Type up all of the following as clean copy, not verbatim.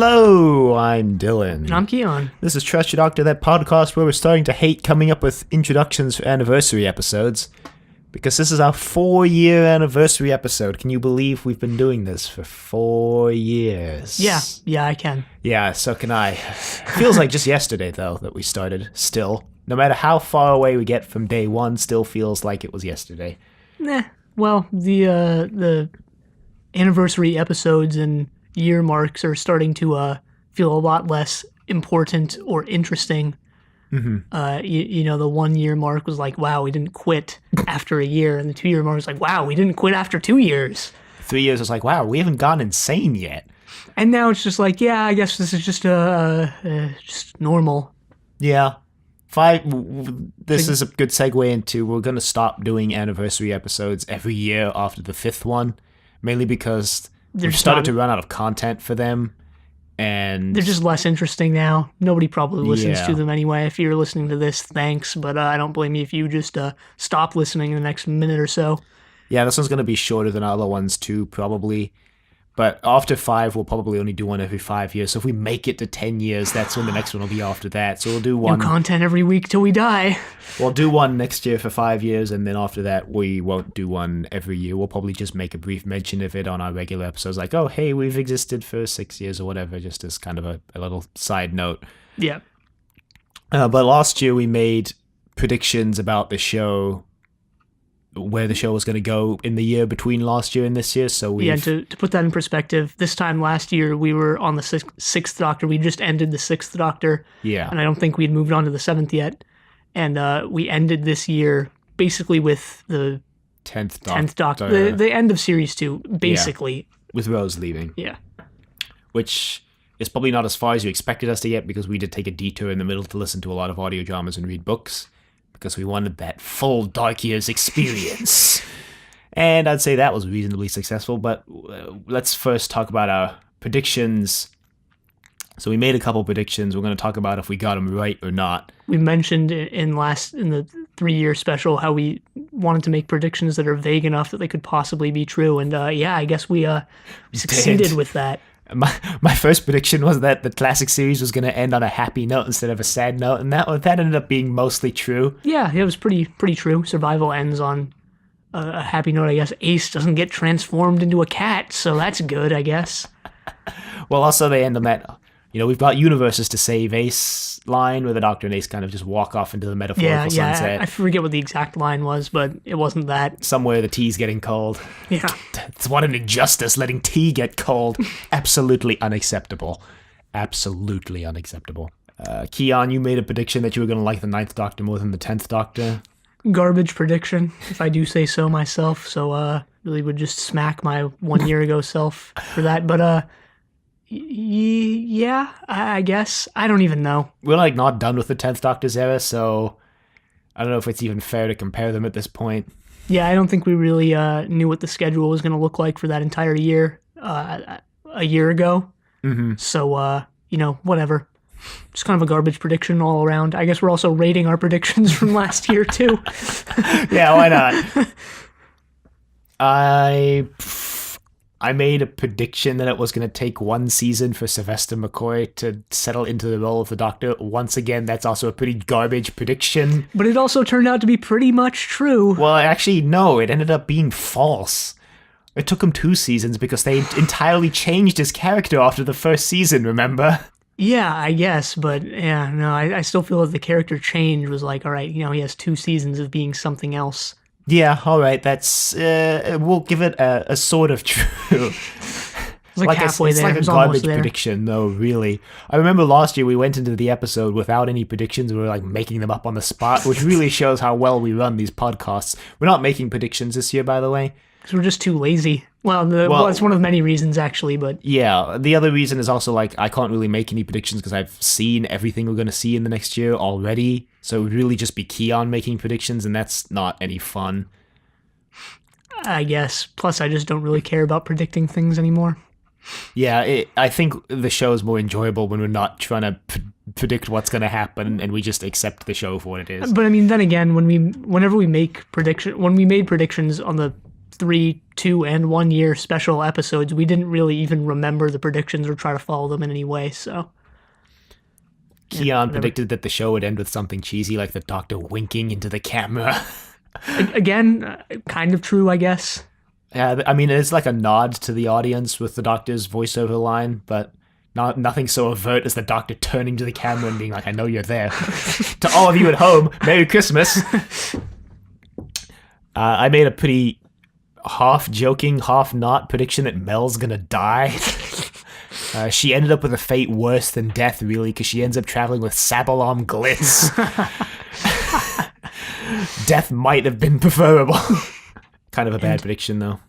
Hello, I'm Dylan. And I'm Keon. This is Trust Your Doctor, that podcast where we're starting to hate coming up with introductions for anniversary episodes. Because this is our 4-year anniversary episode. Can you believe we've been doing this for 4 years? Yeah, I can. Yeah, so can I. Feels like just yesterday, though, that we started, still. No matter how far away we get from day one, still feels like it was yesterday. Well, the anniversary episodes and year marks are starting to feel a lot less important or interesting. Mm-hmm. You know, the 1 year mark was like, wow, we didn't quit after a year. And the 2 year mark was like, wow, we didn't quit after 2 years. 3 years was like, wow, we haven't gone insane yet. And now it's just like, yeah, I guess this is just just normal. Yeah. This is a good segue into, we're going to stop doing anniversary episodes every year after the 5th one, mainly because we've started to run out of content for them. And they're just less interesting now. Nobody probably listens to them anyway. If you're listening to this, thanks, but I don't blame you if you just stop listening in the next minute or so. Yeah, this one's going to be shorter than other ones too, probably. But after 5, we'll probably only do one every 5 years. So if we make it to 10 years, that's when the next one will be after that. So we'll do one. New content every week till we die. We'll do one next year for 5 years, and then after that, we won't do one every year. We'll probably just make a brief mention of it on our regular episodes, like, oh, hey, we've existed for 6 years or whatever, just as kind of a little side note. Yeah. But last year, we made predictions about the show, where the show was going to go in the year between last year and this year. So to put that in perspective, this time last year we were on the sixth Doctor. We just ended the 6th Doctor. Yeah. And I don't think we'd moved on to the 7th yet. And we ended this year basically with the 10th Doctor. The end of Series 2, basically. Yeah. With Rose leaving. Yeah. Which is probably not as far as you expected us to get, because we did take a detour in the middle to listen to a lot of audio dramas and read books, because we wanted that full Dark Years experience. And I'd say that was reasonably successful, but let's first talk about our predictions. So we made a couple predictions. We're going to talk about if we got them right or not. We mentioned in the 3-year special how we wanted to make predictions that are vague enough that they could possibly be true, and I guess we succeeded with that. My first prediction was that the classic series was going to end on a happy note instead of a sad note, and that ended up being mostly true. Yeah, it was pretty true. Survival ends on a happy note, I guess. Ace doesn't get transformed into a cat, so that's good, I guess. Well, also they end on that, we've got universes to save Ace line, where the Doctor and Ace kind of just walk off into the metaphorical sunset. I forget what the exact line was, but it wasn't that. Somewhere the tea's getting cold. Yeah. It's what an injustice, letting tea get cold. Absolutely unacceptable. Absolutely unacceptable. Keon, you made a prediction that you were going to like the 9th Doctor more than the 10th Doctor. Garbage prediction, if I do say so myself. So really would just smack my 1 year ago self for that. But yeah, I guess. I don't even know. We're not done with the 10th Doctor's era, so I don't know if it's even fair to compare them at this point. Yeah, I don't think we really knew what the schedule was going to look like for that entire year a year ago. Mm-hmm. So, whatever. Just kind of a garbage prediction all around. I guess we're also rating our predictions from last year, too. Yeah, why not? I made a prediction that it was going to take 1 season for Sylvester McCoy to settle into the role of the Doctor. Once again, that's also a pretty garbage prediction. But it also turned out to be pretty much true. Well, actually, no, it ended up being false. It took him 2 seasons because they entirely changed his character after the first season, remember? Yeah, I guess, but yeah, no, I still feel that the character change was like, all right, he has 2 seasons of being something else. Yeah, all right, that's, we'll give it a sort of true. It's like halfway there. It's like a garbage prediction, though, really. I remember last year we went into the episode without any predictions. We were making them up on the spot, which really shows how well we run these podcasts. We're not making predictions this year, by the way. Because we're just too lazy. Well, it's one of many reasons, actually, but... Yeah, the other reason is also, I can't really make any predictions because I've seen everything we're going to see in the next year already. So it would really just be Keon making predictions, and that's not any fun. I guess. Plus, I just don't really care about predicting things anymore. Yeah, I think the show is more enjoyable when we're not trying to predict what's going to happen, and we just accept the show for what it is. But I mean, then again, when we made predictions on the 3, 2, and 1 year special episodes, we didn't really even remember the predictions or try to follow them in any way. So Keon predicted that the show would end with something cheesy like the Doctor winking into the camera. again, kind of true, I guess. Yeah, I mean, it's like a nod to the audience with the Doctor's voiceover line, but nothing so overt as the Doctor turning to the camera and being like, I know you're there. To all of you at home, Merry Christmas. I made a pretty half-joking, half-not prediction that Mel's gonna die. She ended up with a fate worse than death, really, because she ends up traveling with Sabalom Glitz. Death might have been preferable. Kind of a bad prediction, though.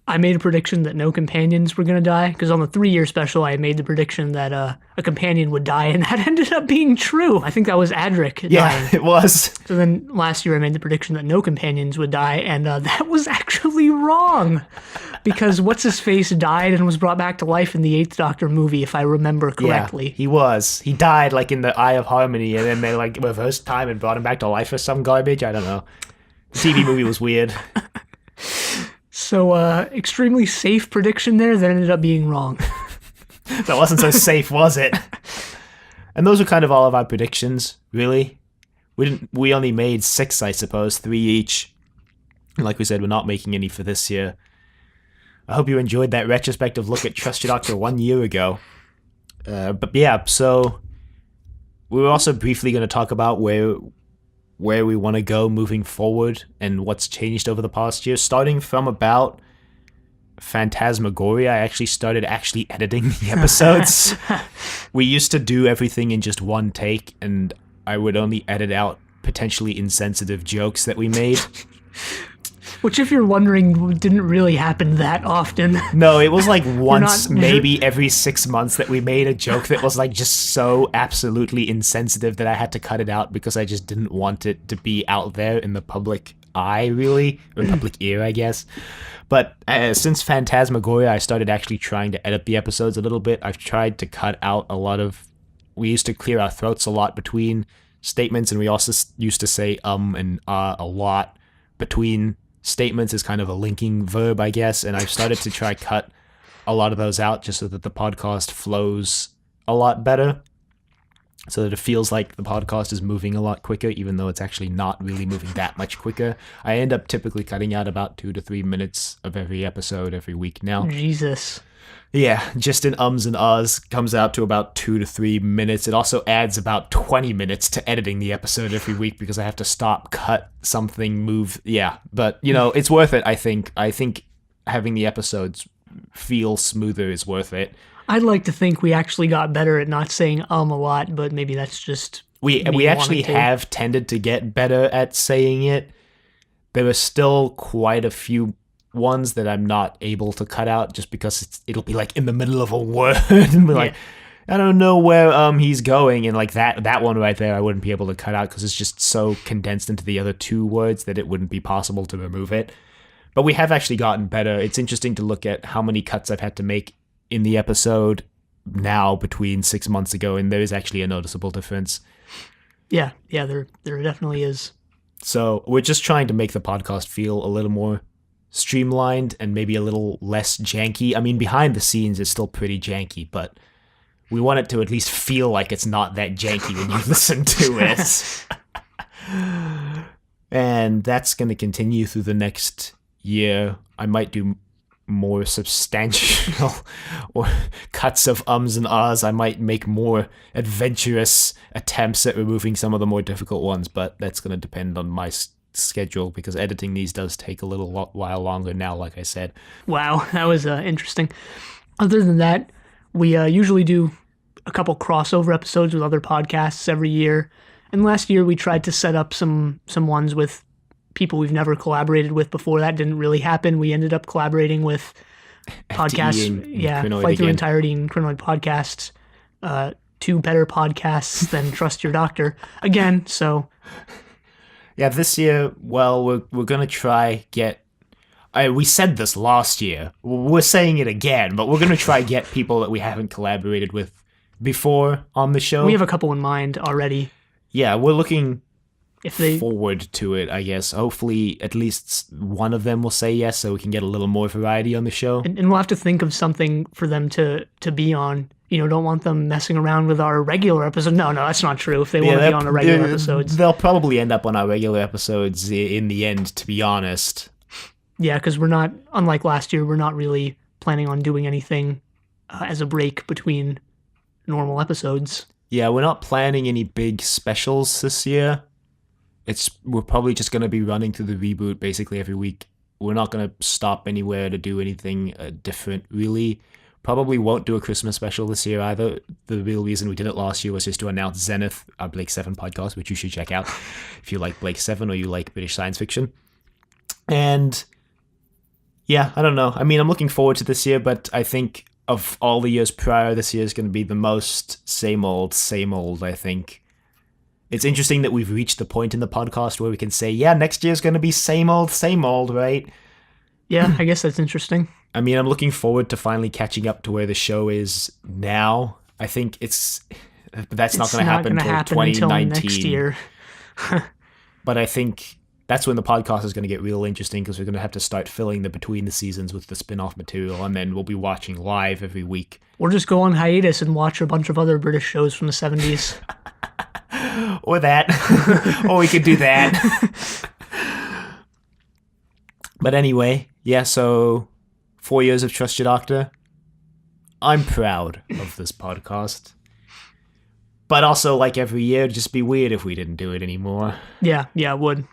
I made a prediction that no companions were going to die, because on the 3-year special, I made the prediction that a companion would die, and that ended up being true. I think that was Adric dying. It was. So then last year, I made the prediction that no companions would die, and that was actually wrong, because What's-His-Face died and was brought back to life in the 8th Doctor movie, if I remember correctly. Yeah, he was. He died, like, in the Eye of Harmony, and then they, like, reversed time and brought him back to life or some garbage. I don't know. The TV movie was weird. So, extremely safe prediction there that ended up being wrong. That wasn't so safe, was it? And those were kind of all of our predictions, really. We only made 6, I suppose, 3 each. And like we said, we're not making any for this year. I hope you enjoyed that retrospective look at Trust Your Doctor 1 year ago. But yeah, so we were also briefly going to talk about where we want to go moving forward and what's changed over the past year. Starting from about Phantasmagoria, I actually started editing the episodes. We used to do everything in just one take, and I would only edit out potentially insensitive jokes that we made. Which, if you're wondering, didn't really happen that often. No, it was like once, maybe every 6 months that we made a joke that was like just so absolutely insensitive that I had to cut it out because I just didn't want it to be out there in the public eye, really. Or public ear, I guess. But since Phantasmagoria, I started actually trying to edit the episodes a little bit. I've tried to cut out a lot of... We used to clear our throats a lot between statements, and we also used to say and a lot between statements is kind of a linking verb, I guess, and I've started to try cut a lot of those out just so that the podcast flows a lot better, so that it feels like the podcast is moving a lot quicker, even though it's actually not really moving that much quicker. I end up typically cutting out about 2 to 3 minutes of every episode every week now. Jesus. Yeah, just in ums and ahs comes out to about 2 to 3 minutes. It also adds about 20 minutes to editing the episode every week because I have to stop, cut something, move. Yeah, but, it's worth it, I think. I think having the episodes feel smoother is worth it. I'd like to think we actually got better at not saying a lot, but maybe that's just We actually have tended to get better at saying it. There are still quite a few ones that I'm not able to cut out just because it'll be like in the middle of a word and be like, I don't know where he's going, and like that one right there I wouldn't be able to cut out because it's just so condensed into the other 2 words that it wouldn't be possible to remove it. But we have actually gotten better. It's interesting to look at how many cuts I've had to make in the episode now between 6 months ago, and there is actually a noticeable difference. Yeah, there definitely is. So we're just trying to make the podcast feel a little more streamlined and maybe a little less janky. I mean, behind the scenes it's still pretty janky, but we want it to at least feel like it's not that janky when you listen to it. And that's going to continue through the next year. I might do more substantial or cuts of ums and ahs. I might make more adventurous attempts at removing some of the more difficult ones, but that's going to depend on my schedule because editing these does take a little while longer now, like I said. Wow, that was interesting. Other than that, we usually do a couple crossover episodes with other podcasts every year, and last year we tried to set up some ones with people we've never collaborated with before. That didn't really happen. We ended up collaborating with podcasts, Fight Through Entirety and Crinoid podcasts, 2 better podcasts than Trust Your Doctor again, so... Yeah, this year, well, we're gonna try get... we said this last year. We're saying it again, but we're gonna try get people that we haven't collaborated with before on the show. We have a couple in mind already. Yeah, we're looking if they forward to it, I guess. Hopefully, at least one of them will say yes, so we can get a little more variety on the show. and we'll have to think of something for them to be on. Don't want them messing around with our regular episode. No, that's not true. If they want to be on the regular episodes, they'll probably end up on our regular episodes in the end, to be honest. Yeah, because we're not, unlike last year, we're not really planning on doing anything as a break between normal episodes. Yeah, we're not planning any big specials this year. We're probably just going to be running through the reboot basically every week. We're not going to stop anywhere to do anything different, really. Probably won't do a Christmas special this year either. The real reason we did it last year was just to announce Zenith, our Blake 7 podcast, which you should check out if you like Blake 7 or you like British science fiction. And yeah, I don't know. I mean, I'm looking forward to this year, but I think of all the years prior, this year is going to be the most same old, I think. It's interesting that we've reached the point in the podcast where we can say, yeah, next year's going to be same old, right? Yeah, I guess that's interesting. I mean, I'm looking forward to finally catching up to where the show is now. I think that's not going to happen until 2019. Next year. But I think that's when the podcast is going to get real interesting, because we're going to have to start filling the between the seasons with the spin-off material, and then we'll be watching live every week. Or just go on hiatus and watch a bunch of other British shows from the 70s. Or that. Or we could do that. But anyway, yeah, so 4 years of Trust Your Doctor. I'm proud of this podcast. But also, like every year, it'd just be weird if we didn't do it anymore. Yeah, it would.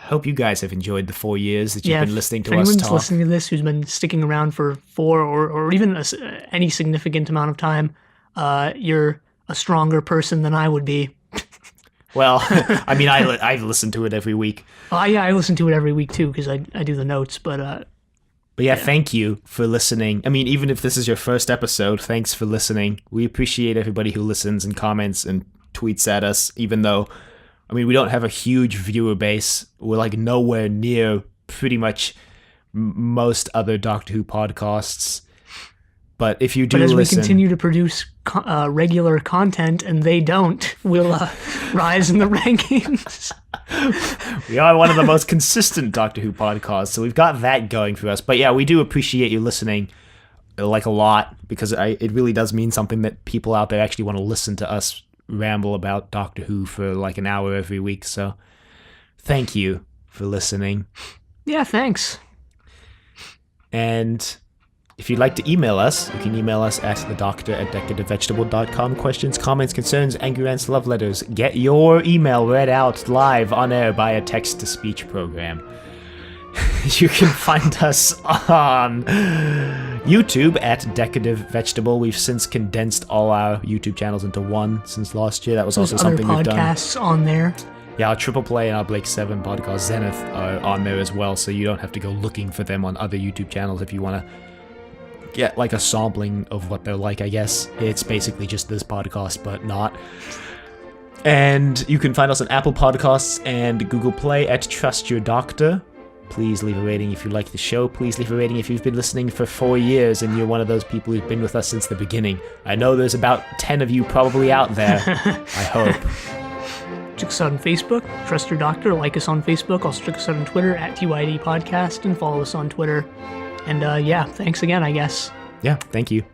Hope you guys have enjoyed the 4 years that you've been listening to us talk. If anyone's listening to this who's been sticking around for 4 or even any significant amount of time, you're a stronger person than I would be. Well, I mean, I listen to it every week. Yeah, I listen to it every week too, because I do the notes. But yeah, thank you for listening. I mean, even if this is your first episode, thanks for listening. We appreciate everybody who listens and comments and tweets at us, even though, I mean, we don't have a huge viewer base. We're like nowhere near pretty much most other Doctor Who podcasts. But if you do listen... But as we continue to produce regular content and they don't, we'll rise in the rankings. We are one of the most consistent Doctor Who podcasts, so we've got that going for us. But yeah, we do appreciate you listening like a lot, because it really does mean something that people out there actually want to listen to us ramble about Doctor Who for like an hour every week. So thank you for listening. Yeah, thanks. And if you'd like to email us, you can email us at thedoctor@decadentvegetable.com. Questions, comments, concerns, angry rants, love letters. Get your email read out live on air by a text-to-speech program. You can find us on YouTube at Decorative Vegetable. We've since condensed all our YouTube channels into one since last year. That was also something we've done. Podcasts on there. Yeah, our Triple Play and our Blake 7 podcast, Zenith, are on there as well, so you don't have to go looking for them on other YouTube channels if you want to get like a sampling of what they're like, I guess. It's basically just this podcast, but not. And you can find us on Apple Podcasts and Google Play at Trust Your Doctor. Please leave a rating if you like the show. Please leave a rating if you've been listening for 4 years and you're one of those people who've been with us since the beginning. I know there's about 10 of you probably out there. I hope. Check us out on Facebook, Trust Your Doctor. Like us on Facebook. Also check us out on Twitter at TYD Podcast and follow us on Twitter. And yeah, thanks again, I guess. Yeah, thank you.